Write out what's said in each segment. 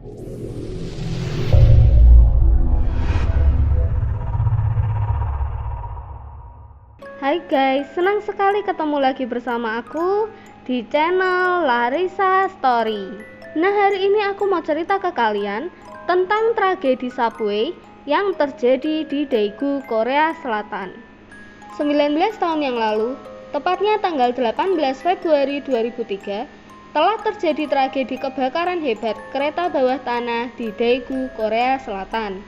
Hai guys, senang sekali ketemu lagi bersama aku di channel Larissa Story. Nah, hari ini aku mau cerita ke kalian tentang tragedi subway yang terjadi di Daegu, Korea Selatan. 19 tahun yang lalu, tepatnya tanggal 18 Februari 2003, telah terjadi tragedi kebakaran hebat kereta bawah tanah di Daegu, Korea Selatan.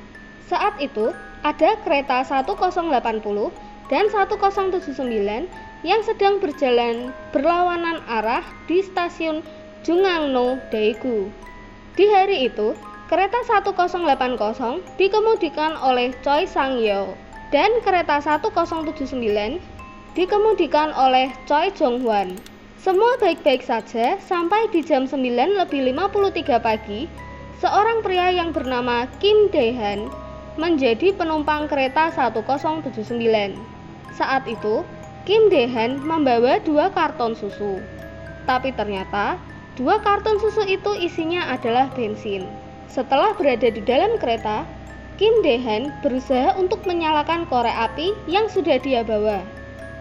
Saat itu, ada kereta 1080 dan 1079 yang sedang berjalan berlawanan arah di stasiun Jungangno, Daegu. Di hari itu, kereta 1080 dikemudikan oleh Choi Sang-yeol dan kereta 1079 dikemudikan oleh Choi Jong-hwan. Semua baik-baik saja sampai di jam 9:53 pagi, seorang pria yang bernama Kim Dae-han menjadi penumpang kereta 1079. Saat itu, Kim Dae-han membawa 2 karton susu. Tapi ternyata, 2 karton susu itu isinya adalah bensin. Setelah berada di dalam kereta, Kim Dae-han berusaha untuk menyalakan korek api yang sudah dia bawa.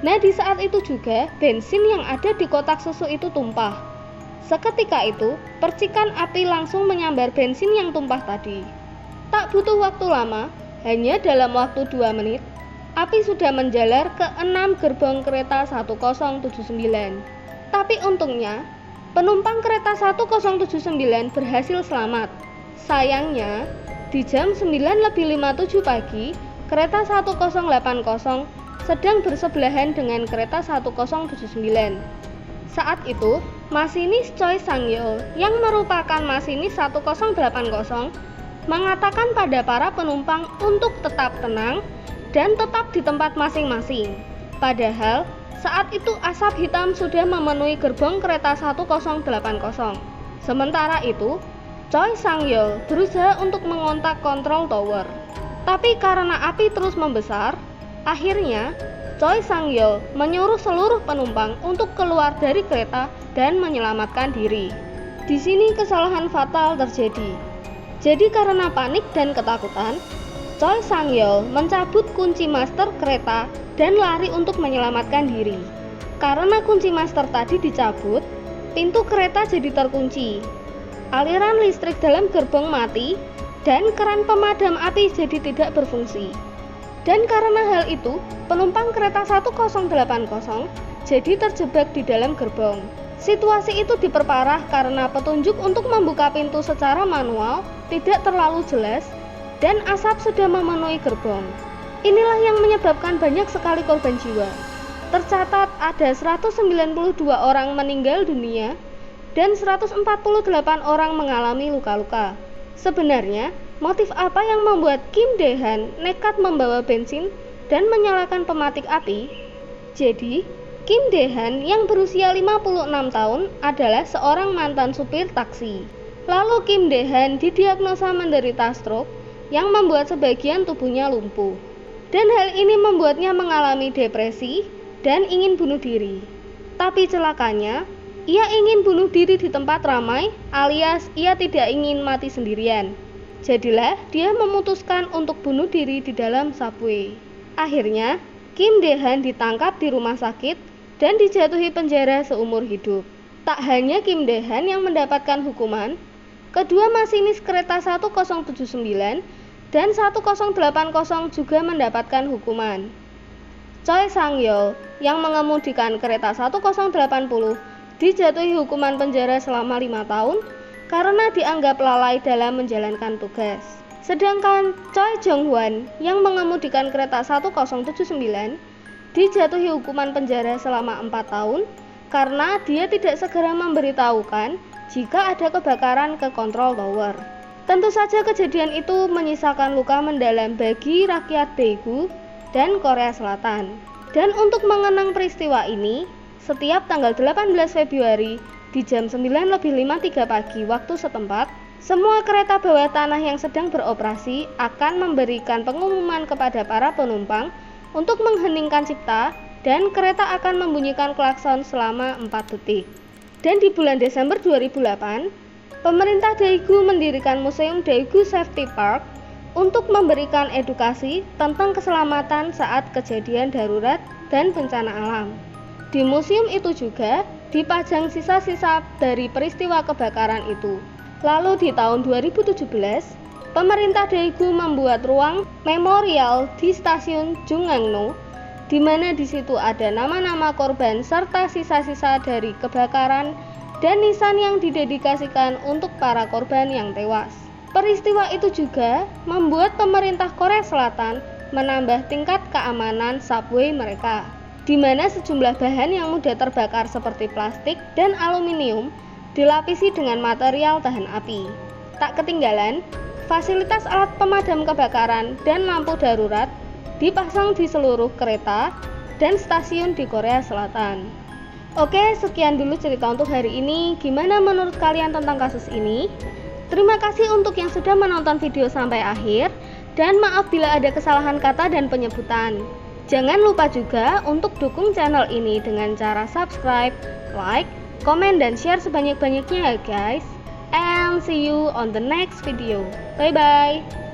Nah, di saat itu juga, bensin yang ada di kotak susu itu tumpah. Seketika itu, percikan api langsung menyambar bensin yang tumpah tadi. Tak butuh waktu lama, hanya dalam waktu 2 menit, api sudah menjalar ke 6 gerbong kereta 1079. Tapi untungnya, penumpang kereta 1079 berhasil selamat. Sayangnya, di jam 9:57 pagi, kereta 1080 sedang bersebelahan dengan kereta 1079. Saat itu, masinis Choi Sang-yeol yang merupakan masinis 1080 mengatakan pada para penumpang untuk tetap tenang dan tetap di tempat masing-masing. Padahal, saat itu asap hitam sudah memenuhi gerbong kereta 1080. Sementara itu, Choi Sang-yeol berusaha untuk mengontak kontrol tower. Tapi karena api terus membesar, akhirnya Choi Sang-yeol menyuruh seluruh penumpang untuk keluar dari kereta dan menyelamatkan diri. Di sini kesalahan fatal terjadi. Jadi karena panik dan ketakutan, Choi Sang-yeol mencabut kunci master kereta dan lari untuk menyelamatkan diri. Karena kunci master tadi dicabut, pintu kereta jadi terkunci. Aliran listrik dalam gerbong mati dan keran pemadam api jadi tidak berfungsi. Dan karena hal itu, penumpang kereta 1080 jadi terjebak di dalam gerbong. Situasi itu diperparah karena petunjuk untuk membuka pintu secara manual tidak terlalu jelas dan asap sudah memenuhi gerbong. Inilah yang menyebabkan banyak sekali korban jiwa. Tercatat ada 192 orang meninggal dunia dan 148 orang mengalami luka-luka. Sebenarnya, motif apa yang membuat Kim Dae-han nekat membawa bensin dan menyalakan pematik api? Jadi, Kim Dae-han yang berusia 56 tahun adalah seorang mantan supir taksi. Lalu Kim Dae-han didiagnosa menderita stroke yang membuat sebagian tubuhnya lumpuh. Dan hal ini membuatnya mengalami depresi dan ingin bunuh diri. Tapi celakanya, ia ingin bunuh diri di tempat ramai alias ia tidak ingin mati sendirian. Jadilah dia memutuskan untuk bunuh diri di dalam subway. Akhirnya, Kim Dae-han ditangkap di rumah sakit dan dijatuhi penjara seumur hidup. Tak hanya Kim Dae-han yang mendapatkan hukuman, kedua masinis kereta 1079 dan 1080 juga mendapatkan hukuman. Choi Sang-yeol yang mengemudikan kereta 1080 dijatuhi hukuman penjara selama 5 tahun karena dianggap lalai dalam menjalankan tugas. Sedangkan Choi Jong-hwan yang mengemudikan kereta 1079 dijatuhi hukuman penjara selama 4 tahun karena dia tidak segera memberitahukan jika ada kebakaran ke kontrol tower. Tentu saja kejadian itu menyisakan luka mendalam bagi rakyat Daegu dan Korea Selatan. Dan untuk mengenang peristiwa ini, setiap tanggal 18 Februari di jam 9:53 pagi waktu setempat, semua kereta bawah tanah yang sedang beroperasi akan memberikan pengumuman kepada para penumpang untuk mengheningkan cipta dan kereta akan membunyikan klakson selama 4 detik. Dan di bulan Desember 2008, Pemerintah Daegu mendirikan Museum Daegu Safety Park untuk memberikan edukasi tentang keselamatan saat kejadian darurat dan bencana alam. Di museum itu juga dipajang sisa-sisa dari peristiwa kebakaran itu. Lalu di tahun 2017, pemerintah Daegu membuat ruang memorial di stasiun Jungangno, di mana di situ ada nama-nama korban serta sisa-sisa dari kebakaran dan nisan yang didedikasikan untuk para korban yang tewas. Peristiwa itu juga membuat pemerintah Korea Selatan menambah tingkat keamanan subway mereka, di mana sejumlah bahan yang mudah terbakar seperti plastik dan aluminium dilapisi dengan material tahan api. Tak ketinggalan, fasilitas alat pemadam kebakaran dan lampu darurat dipasang di seluruh kereta dan stasiun di Korea Selatan. Oke, sekian dulu cerita untuk hari ini. Gimana menurut kalian tentang kasus ini? Terima kasih untuk yang sudah menonton video sampai akhir, dan maaf bila ada kesalahan kata dan penyebutan. Jangan lupa juga untuk dukung channel ini dengan cara subscribe, like, komen, dan share sebanyak-banyaknya ya guys. And see you on the next video. Bye bye.